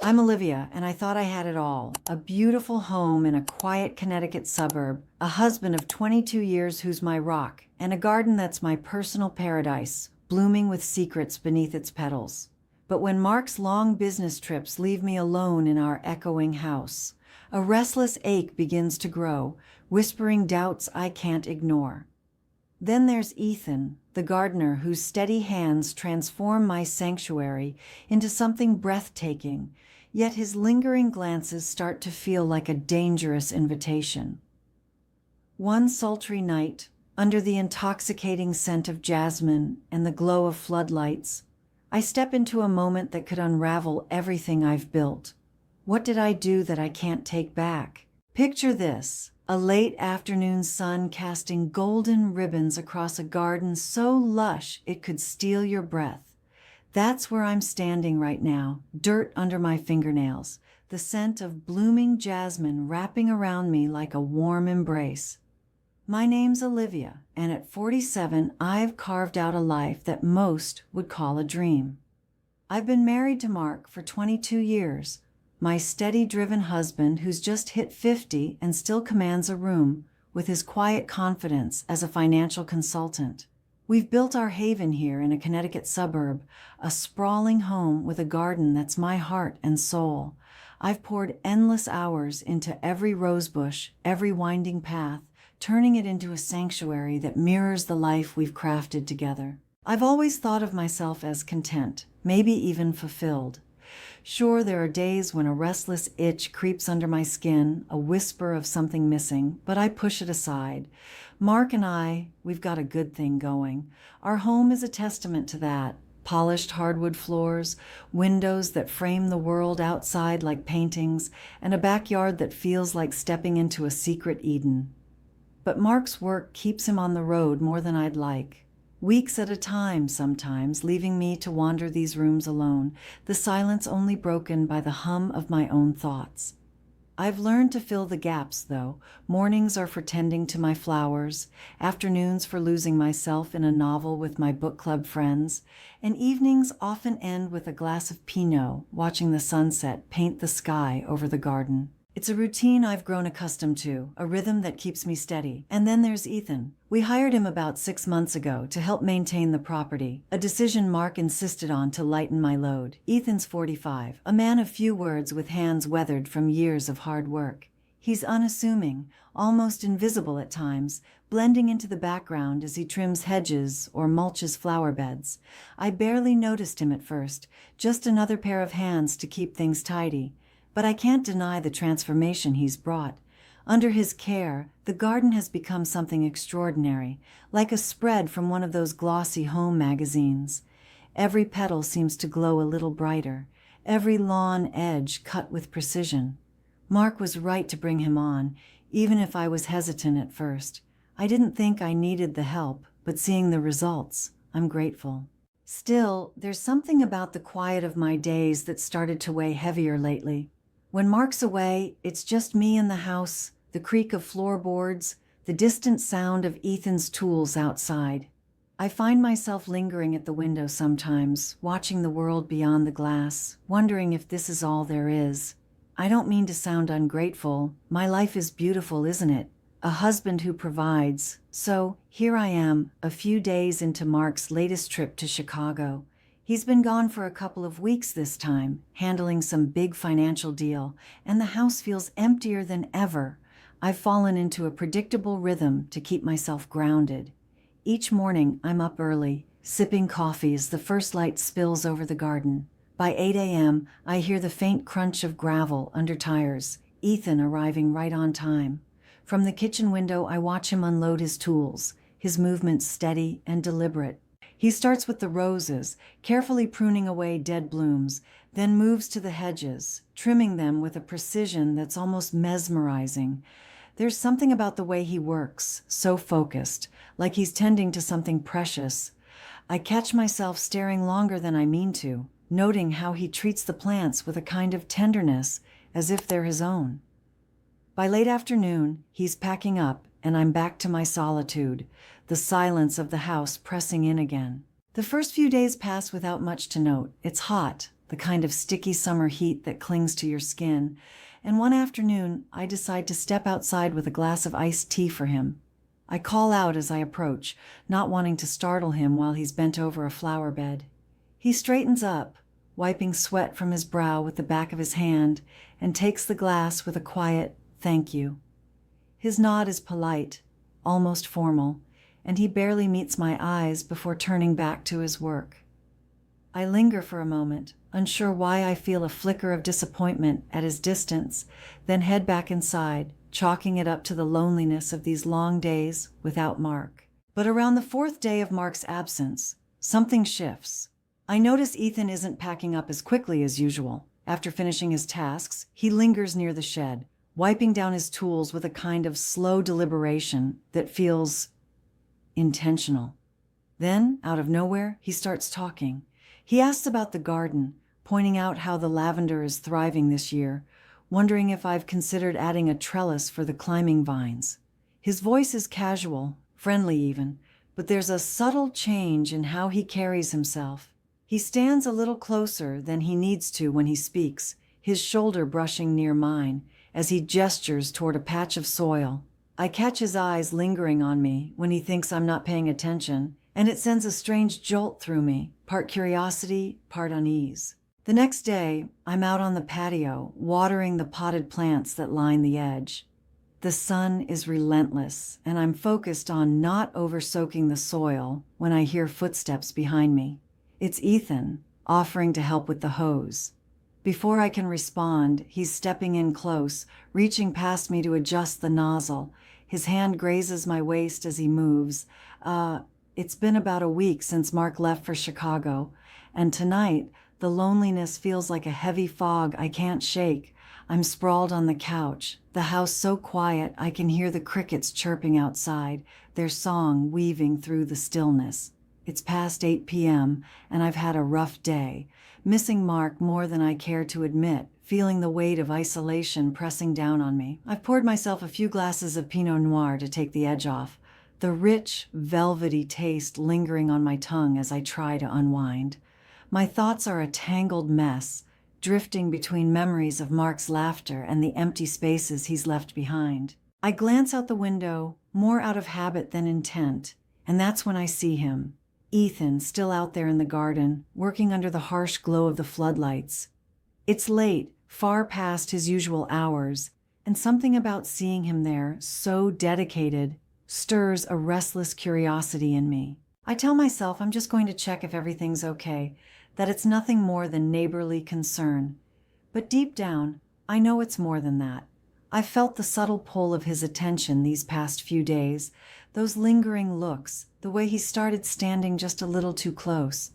I'm Olivia, and I thought I had it all. A beautiful home in a quiet Connecticut suburb, a husband of 22 years who's my rock, and a garden that's my personal paradise, blooming with secrets beneath its petals. But when Mark's long business trips leave me alone in our echoing house, a restless ache begins to grow, whispering doubts I can't ignore. Then there's Ethan, the gardener whose steady hands transform my sanctuary into something breathtaking, yet his lingering glances start to feel like a dangerous invitation. One sultry night, under the intoxicating scent of jasmine and the glow of floodlights, I step into a moment that could unravel everything I've built. What did I do that I can't take back? Picture this. A late afternoon sun casting golden ribbons across a garden so lush it could steal your breath. That's where I'm standing right now, dirt under my fingernails, the scent of blooming jasmine wrapping around me like a warm embrace. My name's Olivia, and at 47, I've carved out a life that most would call a dream. I've been married to Mark for 22 years, my steady-driven husband who's just hit 50 and still commands a room with his quiet confidence as a financial consultant. We've built our haven here in a Connecticut suburb, a sprawling home with a garden that's my heart and soul. I've poured endless hours into every rosebush, every winding path, turning it into a sanctuary that mirrors the life we've crafted together. I've always thought of myself as content, maybe even fulfilled. Sure, there are days when a restless itch creeps under my skin, a whisper of something missing, but I push it aside. Mark and we've got a good thing going. Our home is a testament to that. Polished hardwood floors, windows that frame the world outside like paintings, and a backyard that feels like stepping into a secret Eden. But Mark's work keeps him on the road more than I'd like. Weeks at a time sometimes, leaving me to wander these rooms alone, the silence only broken by the hum of my own thoughts. I've learned to fill the gaps, though. Mornings are for tending to my flowers, afternoons for losing myself in a novel with my book club friends, and evenings often end with a glass of Pinot, watching the sunset paint the sky over the garden. It's a routine I've grown accustomed to, a rhythm that keeps me steady. And then there's Ethan. We hired him about 6 months ago to help maintain the property, a decision Mark insisted on to lighten my load. Ethan's 45, a man of few words with hands weathered from years of hard work. He's unassuming, almost invisible at times, blending into the background as he trims hedges or mulches flower beds. I barely noticed him at first, just another pair of hands to keep things tidy. But I can't deny the transformation he's brought. Under his care, the garden has become something extraordinary, like a spread from one of those glossy home magazines. Every petal seems to glow a little brighter, every lawn edge cut with precision. Mark was right to bring him on, even if I was hesitant at first. I didn't think I needed the help, but seeing the results, I'm grateful. Still, there's something about the quiet of my days that started to weigh heavier lately. When Mark's away, it's just me in the house, the creak of floorboards, the distant sound of Ethan's tools outside. I find myself lingering at the window sometimes, watching the world beyond the glass, wondering if this is all there is. I don't mean to sound ungrateful. My life is beautiful, isn't it? A husband who provides. So, here I am, a few days into Mark's latest trip to Chicago. He's been gone for a couple of weeks this time, handling some big financial deal, and the house feels emptier than ever. I've fallen into a predictable rhythm to keep myself grounded. Each morning, I'm up early, sipping coffee as the first light spills over the garden. By 8 a.m., I hear the faint crunch of gravel under tires, Ethan arriving right on time. From the kitchen window, I watch him unload his tools, his movements steady and deliberate. He starts with the roses, carefully pruning away dead blooms, then moves to the hedges, trimming them with a precision that's almost mesmerizing. There's something about the way he works, so focused, like he's tending to something precious. I catch myself staring longer than I mean to, noting how he treats the plants with a kind of tenderness, as if they're his own. By late afternoon, he's packing up, and I'm back to my solitude, the silence of the house pressing in again. The first few days pass without much to note. It's hot, the kind of sticky summer heat that clings to your skin, and one afternoon I decide to step outside with a glass of iced tea for him. I call out as I approach, not wanting to startle him while he's bent over a flower bed. He straightens up, wiping sweat from his brow with the back of his hand, and takes the glass with a quiet "thank you." His nod is polite, almost formal, and he barely meets my eyes before turning back to his work. I linger for a moment, unsure why I feel a flicker of disappointment at his distance, then head back inside, chalking it up to the loneliness of these long days without Mark. But around the fourth day of Mark's absence, something shifts. I notice Ethan isn't packing up as quickly as usual. After finishing his tasks, he lingers near the shed, wiping down his tools with a kind of slow deliberation that feels intentional. Then, out of nowhere, he starts talking. He asks about the garden, pointing out how the lavender is thriving this year, wondering if I've considered adding a trellis for the climbing vines. His voice is casual, friendly even, but there's a subtle change in how he carries himself. He stands a little closer than he needs to when he speaks, his shoulder brushing near mine, as he gestures toward a patch of soil. I catch his eyes lingering on me when he thinks I'm not paying attention, and it sends a strange jolt through me, part curiosity, part unease. The next day, I'm out on the patio, watering the potted plants that line the edge. The sun is relentless, and I'm focused on not over-soaking the soil when I hear footsteps behind me. It's Ethan, offering to help with the hose. Before I can respond, he's stepping in close, reaching past me to adjust the nozzle. His hand grazes my waist as he moves. It's been about a week since Mark left for Chicago, and tonight, the loneliness feels like a heavy fog I can't shake. I'm sprawled on the couch, the house so quiet I can hear the crickets chirping outside, their song weaving through the stillness. It's past 8 p.m., and I've had a rough day, missing Mark more than I care to admit, feeling the weight of isolation pressing down on me. I've poured myself a few glasses of Pinot Noir to take the edge off, the rich, velvety taste lingering on my tongue as I try to unwind. My thoughts are a tangled mess, drifting between memories of Mark's laughter and the empty spaces he's left behind. I glance out the window, more out of habit than intent, and that's when I see him. Ethan, still out there in the garden, working under the harsh glow of the floodlights. It's late, far past his usual hours, and something about seeing him there, so dedicated, stirs a restless curiosity in me. I tell myself I'm just going to check if everything's okay, that it's nothing more than neighborly concern. But deep down, I know it's more than that. I've felt the subtle pull of his attention these past few days, those lingering looks, the way he started standing just a little too close.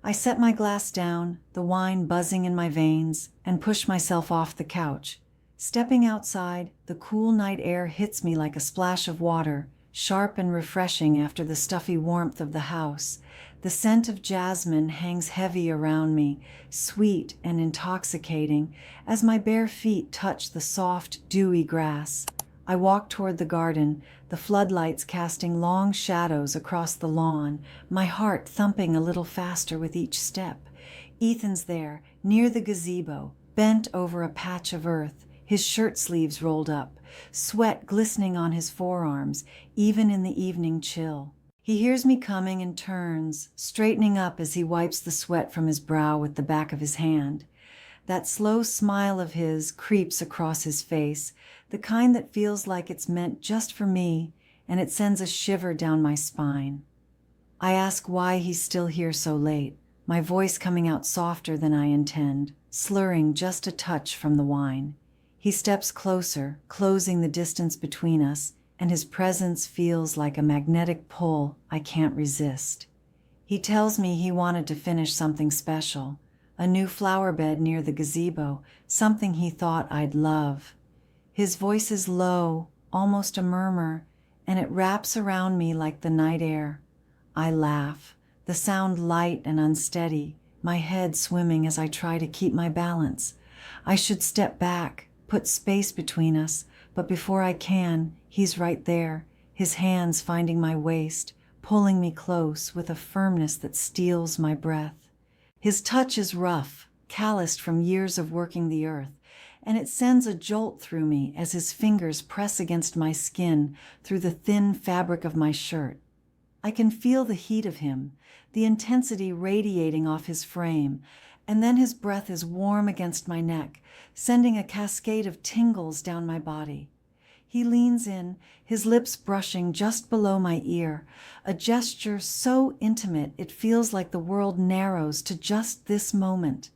I set my glass down, the wine buzzing in my veins, and push myself off the couch. Stepping outside, the cool night air hits me like a splash of water, sharp and refreshing after the stuffy warmth of the house. The scent of jasmine hangs heavy around me, sweet and intoxicating, as my bare feet touch the soft, dewy grass. I walk toward the garden, the floodlights casting long shadows across the lawn, my heart thumping a little faster with each step. Ethan's there, near the gazebo, bent over a patch of earth, his shirt sleeves rolled up, sweat glistening on his forearms, even in the evening chill. He hears me coming and turns, straightening up as he wipes the sweat from his brow with the back of his hand. That slow smile of his creeps across his face, the kind that feels like it's meant just for me, and it sends a shiver down my spine. I ask why he's still here so late, my voice coming out softer than I intend, slurring just a touch from the wine. He steps closer, closing the distance between us, and his presence feels like a magnetic pull I can't resist. He tells me he wanted to finish something special, a new flower bed near the gazebo, something he thought I'd love. His voice is low, almost a murmur, and it wraps around me like the night air. I laugh, the sound light and unsteady, my head swimming as I try to keep my balance. I should step back, put space between us, but before I can, he's right there, his hands finding my waist, pulling me close with a firmness that steals my breath. His touch is rough, calloused from years of working the earth, and it sends a jolt through me as his fingers press against my skin through the thin fabric of my shirt. I can feel the heat of him, the intensity radiating off his frame, and then his breath is warm against my neck, sending a cascade of tingles down my body. He leans in, his lips brushing just below my ear, a gesture so intimate it feels like the world narrows to just this moment.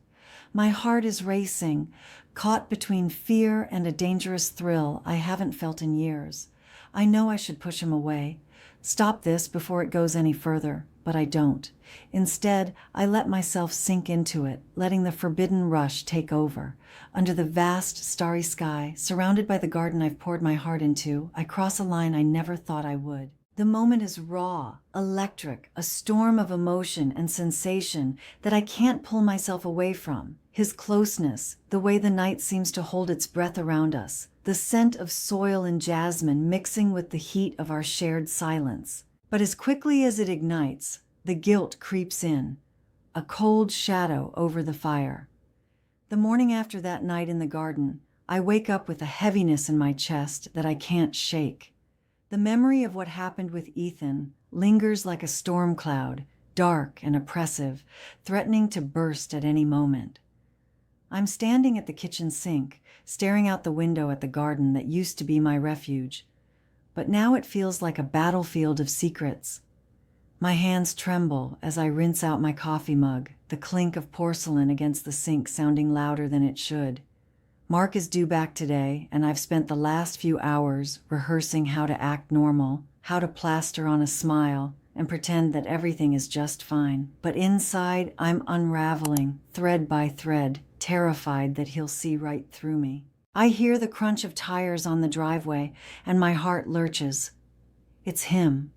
My heart is racing, caught between fear and a dangerous thrill I haven't felt in years. I know I should push him away, stop this before it goes any further, but I don't. Instead, I let myself sink into it, letting the forbidden rush take over. Under the vast, starry sky, surrounded by the garden I've poured my heart into, I cross a line I never thought I would. The moment is raw, electric, a storm of emotion and sensation that I can't pull myself away from. His closeness, the way the night seems to hold its breath around us, the scent of soil and jasmine mixing with the heat of our shared silence. But as quickly as it ignites, the guilt creeps in, a cold shadow over the fire. The morning after that night in the garden, I wake up with a heaviness in my chest that I can't shake. The memory of what happened with Ethan lingers like a storm cloud, dark and oppressive, threatening to burst at any moment. I'm standing at the kitchen sink, staring out the window at the garden that used to be my refuge, but now it feels like a battlefield of secrets. My hands tremble as I rinse out my coffee mug, the clink of porcelain against the sink sounding louder than it should. Mark is due back today, and I've spent the last few hours rehearsing how to act normal, how to plaster on a smile, and pretend that everything is just fine. But inside, I'm unraveling, thread by thread, terrified that he'll see right through me. I hear the crunch of tires on the driveway, and my heart lurches. It's him.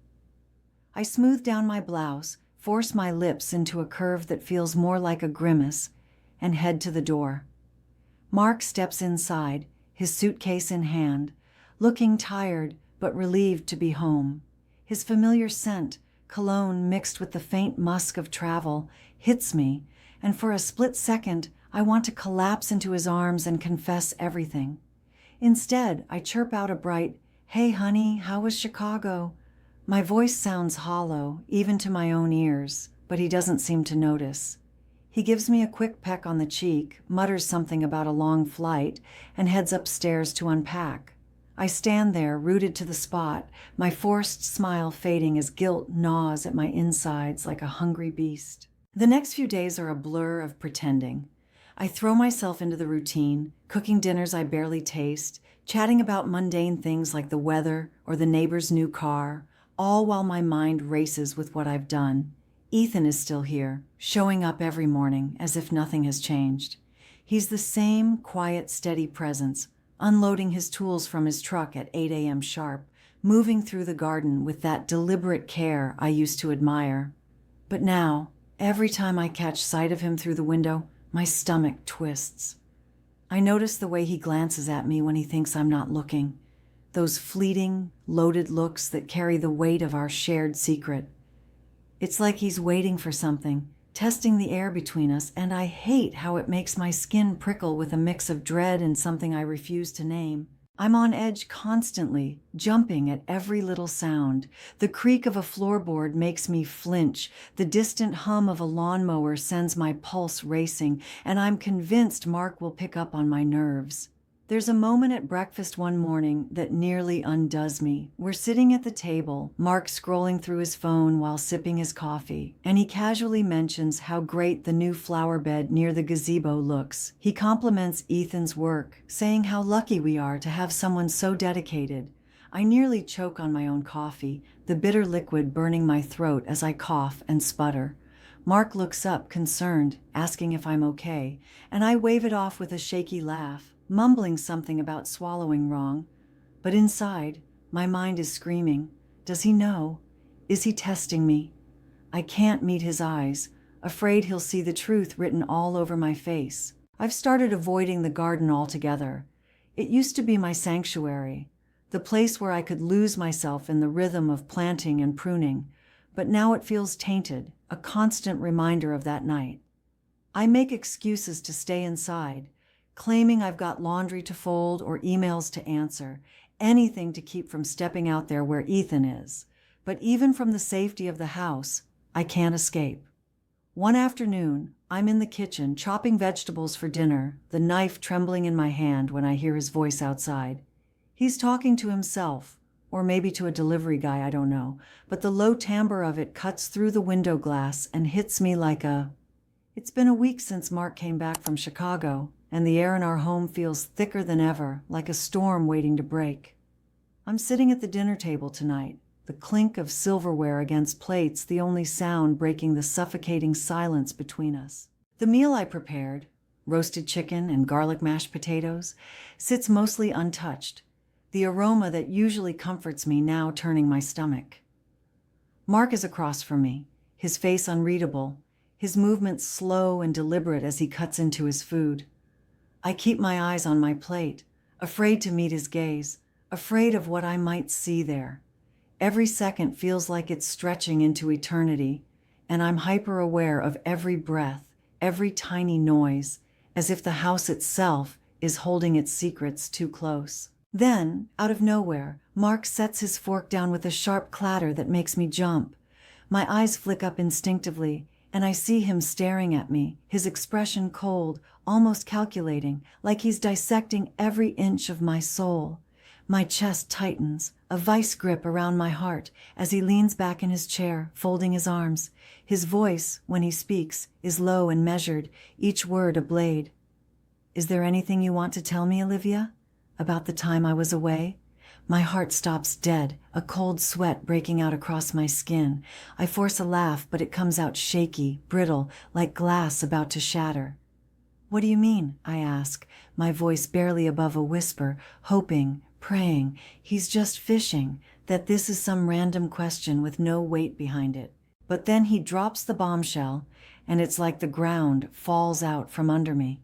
I smooth down my blouse, force my lips into a curve that feels more like a grimace, and head to the door. Mark steps inside, his suitcase in hand, looking tired but relieved to be home. His familiar scent, cologne mixed with the faint musk of travel, hits me, and for a split second, I want to collapse into his arms and confess everything. Instead, I chirp out a bright, "Hey honey, how was Chicago?" My voice sounds hollow, even to my own ears, but he doesn't seem to notice. He gives me a quick peck on the cheek, mutters something about a long flight, and heads upstairs to unpack. I stand there, rooted to the spot, my forced smile fading as guilt gnaws at my insides like a hungry beast. The next few days are a blur of pretending. I throw myself into the routine, cooking dinners I barely taste, chatting about mundane things like the weather or the neighbor's new car, all while my mind races with what I've done. Ethan is still here, showing up every morning as if nothing has changed. He's the same quiet, steady presence, unloading his tools from his truck at 8 a.m. sharp, moving through the garden with that deliberate care I used to admire. But now, every time I catch sight of him through the window, my stomach twists. I notice the way he glances at me when he thinks I'm not looking. Those fleeting, loaded looks that carry the weight of our shared secret. It's like he's waiting for something, testing the air between us, and I hate how it makes my skin prickle with a mix of dread and something I refuse to name. I'm on edge constantly, jumping at every little sound. The creak of a floorboard makes me flinch. The distant hum of a lawnmower sends my pulse racing, and I'm convinced Mark will pick up on my nerves. There's a moment at breakfast one morning that nearly undoes me. We're sitting at the table, Mark scrolling through his phone while sipping his coffee, and he casually mentions how great the new flower bed near the gazebo looks. He compliments Ethan's work, saying how lucky we are to have someone so dedicated. I nearly choke on my own coffee, the bitter liquid burning my throat as I cough and sputter. Mark looks up, concerned, asking if I'm okay, and I wave it off with a shaky laugh, mumbling something about swallowing wrong. But inside, my mind is screaming. Does he know? Is he testing me? I can't meet his eyes, afraid he'll see the truth written all over my face. I've started avoiding the garden altogether. It used to be my sanctuary, the place where I could lose myself in the rhythm of planting and pruning, but now it feels tainted, a constant reminder of that night. I make excuses to stay inside, claiming I've got laundry to fold or emails to answer, anything to keep from stepping out there where Ethan is. But even from the safety of the house, I can't escape. One afternoon, I'm in the kitchen chopping vegetables for dinner, the knife trembling in my hand when I hear his voice outside. He's talking to himself, or maybe to a delivery guy, I don't know, but the low timbre of it cuts through the window glass and hits me like a... It's been a week since Mark came back from Chicago, and the air in our home feels thicker than ever, like a storm waiting to break. I'm sitting at the dinner table tonight, the clink of silverware against plates the only sound breaking the suffocating silence between us. The meal I prepared, roasted chicken and garlic mashed potatoes, sits mostly untouched, the aroma that usually comforts me now turning my stomach. Mark is across from me, his face unreadable, his movements slow and deliberate as he cuts into his food. I keep my eyes on my plate, afraid to meet his gaze, afraid of what I might see there. Every second feels like it's stretching into eternity, and I'm hyper-aware of every breath, every tiny noise, as if the house itself is holding its secrets too close. Then, out of nowhere, Mark sets his fork down with a sharp clatter that makes me jump. My eyes flick up instinctively, and I see him staring at me, his expression cold, almost calculating, like he's dissecting every inch of my soul. My chest tightens, a vice grip around my heart, as he leans back in his chair, folding his arms. His voice, when he speaks, is low and measured, each word a blade. "Is there anything you want to tell me, Olivia? About the time I was away?" My heart stops dead, a cold sweat breaking out across my skin. I force a laugh, but it comes out shaky, brittle, like glass about to shatter. "What do you mean?" I ask, my voice barely above a whisper, hoping, praying, he's just fishing, that this is some random question with no weight behind it. But then he drops the bombshell, and it's like the ground falls out from under me.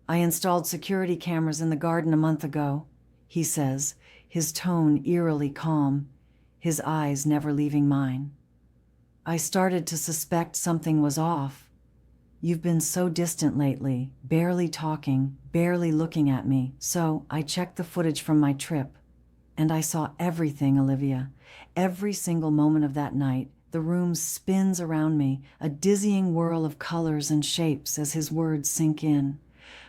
"I installed security cameras in the garden a month ago," he says, his tone eerily calm, his eyes never leaving mine. "I started to suspect something was off. You've been so distant lately, barely talking, barely looking at me, so I checked the footage from my trip. And I saw everything, Olivia. Every single moment of that night, the room spins around me, a dizzying whirl of colors and shapes as his words sink in.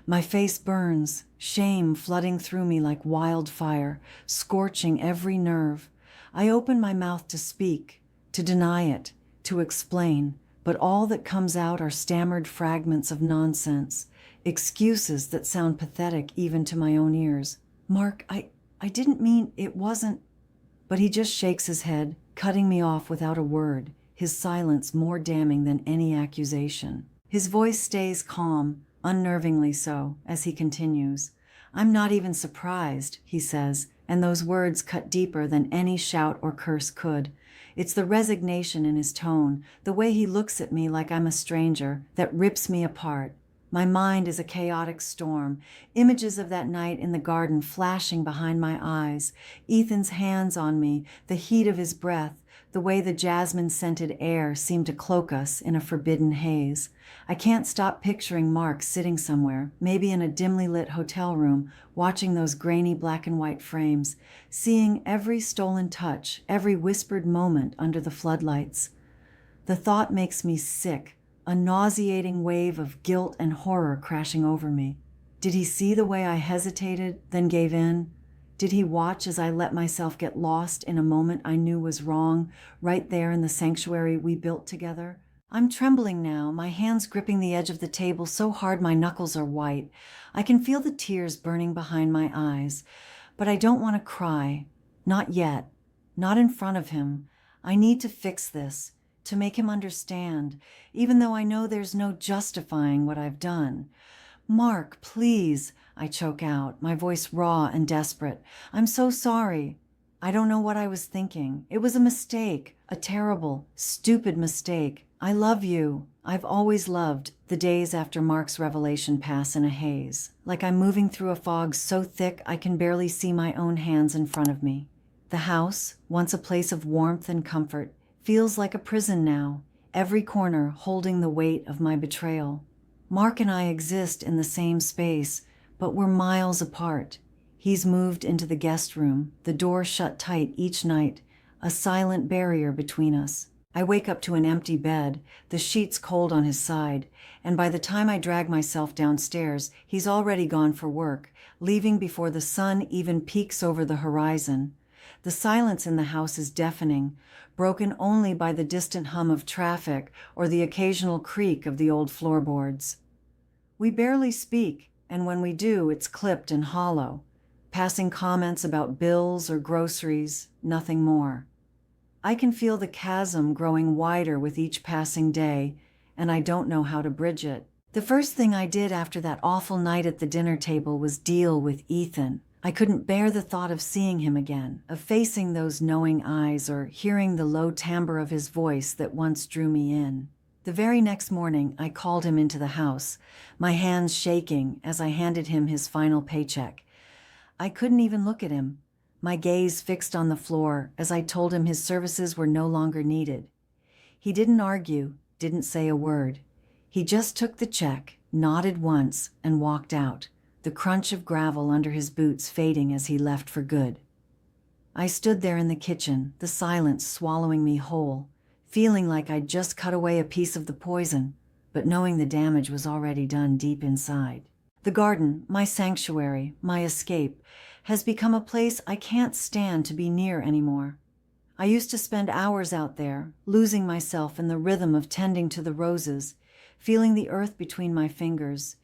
My face burns, shame flooding through me like wildfire, scorching every nerve. I open my mouth to speak, to deny it, to explain, but all that comes out are stammered fragments of nonsense, excuses that sound pathetic even to my own ears. "Mark, I didn't mean, it wasn't..." But he just shakes his head, cutting me off without a word, his silence more damning than any accusation. His voice stays calm, unnervingly so, as he continues. "I'm not even surprised," he says, and those words cut deeper than any shout or curse could. It's the resignation in his tone, the way he looks at me like I'm a stranger, that rips me apart. My mind is a chaotic storm, images of that night in the garden flashing behind my eyes, Ethan's hands on me, the heat of his breath, the way the jasmine-scented air seemed to cloak us in a forbidden haze. I can't stop picturing Mark sitting somewhere, maybe in a dimly lit hotel room, watching those grainy black and white frames, seeing every stolen touch, every whispered moment under the floodlights. The thought makes me sick, a nauseating wave of guilt and horror crashing over me. Did he see the way I hesitated, then gave in? Did he watch as I let myself get lost in a moment I knew was wrong, right there in the sanctuary we built together? I'm trembling now, my hands gripping the edge of the table so hard my knuckles are white. I can feel the tears burning behind my eyes, but I don't want to cry. Not yet. Not in front of him. I need to fix this, to make him understand, even though I know there's no justifying what I've done. "Mark, please," I choke out, my voice raw and desperate. "I'm so sorry. I don't know what I was thinking. It was a mistake, a terrible, stupid mistake. I love you. I've always loved." The days after Mark's revelation pass in a haze, like I'm moving through a fog so thick I can barely see my own hands in front of me. The house, once a place of warmth and comfort, feels like a prison now, every corner holding the weight of my betrayal. Mark and I exist in the same space, but we're miles apart. He's moved into the guest room, the door shut tight each night, a silent barrier between us. I wake up to an empty bed, the sheets cold on his side, and by the time I drag myself downstairs, he's already gone for work, leaving before the sun even peeks over the horizon. The silence in the house is deafening, broken only by the distant hum of traffic or the occasional creak of the old floorboards. We barely speak, and when we do, it's clipped and hollow, passing comments about bills or groceries, nothing more. I can feel the chasm growing wider with each passing day, and I don't know how to bridge it. The first thing I did after that awful night at the dinner table was deal with Ethan. I couldn't bear the thought of seeing him again, of facing those knowing eyes or hearing the low timbre of his voice that once drew me in. The very next morning, I called him into the house, my hands shaking as I handed him his final paycheck. I couldn't even look at him, my gaze fixed on the floor as I told him his services were no longer needed. He didn't argue, didn't say a word. He just took the check, nodded once, and walked out, the crunch of gravel under his boots fading as he left for good. I stood there in the kitchen, the silence swallowing me whole, feeling like I'd just cut away a piece of the poison, but knowing the damage was already done deep inside. The garden, my sanctuary, my escape, has become a place I can't stand to be near anymore. I used to spend hours out there, losing myself in the rhythm of tending to the roses, feeling the earth between my fingers,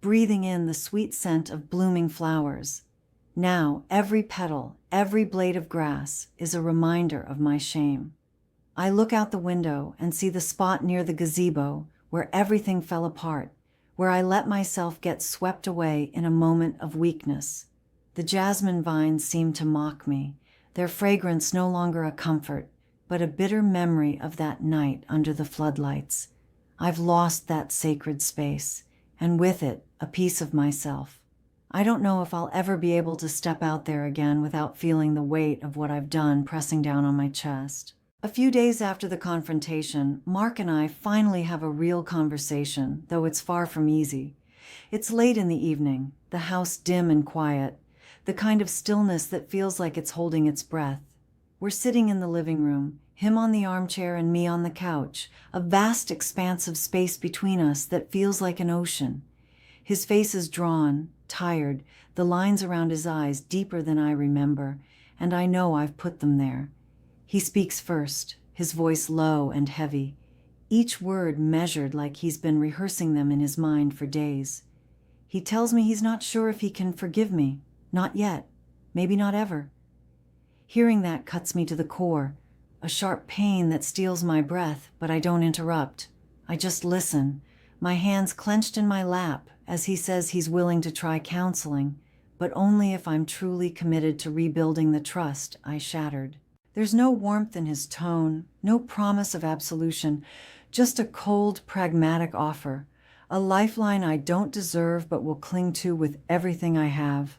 breathing in the sweet scent of blooming flowers. Now, every petal, every blade of grass is a reminder of my shame. I look out the window and see the spot near the gazebo where everything fell apart, where I let myself get swept away in a moment of weakness. The jasmine vines seem to mock me, their fragrance no longer a comfort, but a bitter memory of that night under the floodlights. I've lost that sacred space, and with it, a piece of myself. I don't know if I'll ever be able to step out there again without feeling the weight of what I've done pressing down on my chest. A few days after the confrontation, Mark and I finally have a real conversation, though it's far from easy. It's late in the evening, the house dim and quiet, the kind of stillness that feels like it's holding its breath. We're sitting in the living room, him on the armchair and me on the couch, a vast expanse of space between us that feels like an ocean. His face is drawn, tired, the lines around his eyes deeper than I remember, and I know I've put them there. He speaks first, his voice low and heavy, each word measured like he's been rehearsing them in his mind for days. He tells me he's not sure if he can forgive me. Not yet. Maybe not ever. Hearing that cuts me to the core, a sharp pain that steals my breath, but I don't interrupt. I just listen, my hands clenched in my lap as he says he's willing to try counseling, but only if I'm truly committed to rebuilding the trust I shattered. There's no warmth in his tone, no promise of absolution, just a cold, pragmatic offer, a lifeline I don't deserve but will cling to with everything I have.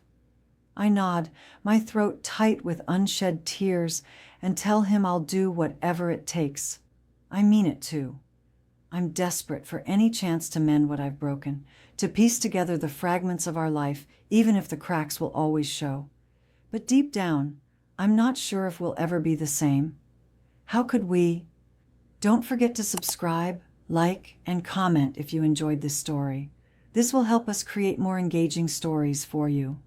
I nod, my throat tight with unshed tears, and tell him I'll do whatever it takes. I mean it too. I'm desperate for any chance to mend what I've broken, to piece together the fragments of our life, even if the cracks will always show. But deep down, I'm not sure if we'll ever be the same. How could we? Don't forget to subscribe, like, and comment if you enjoyed this story. This will help us create more engaging stories for you.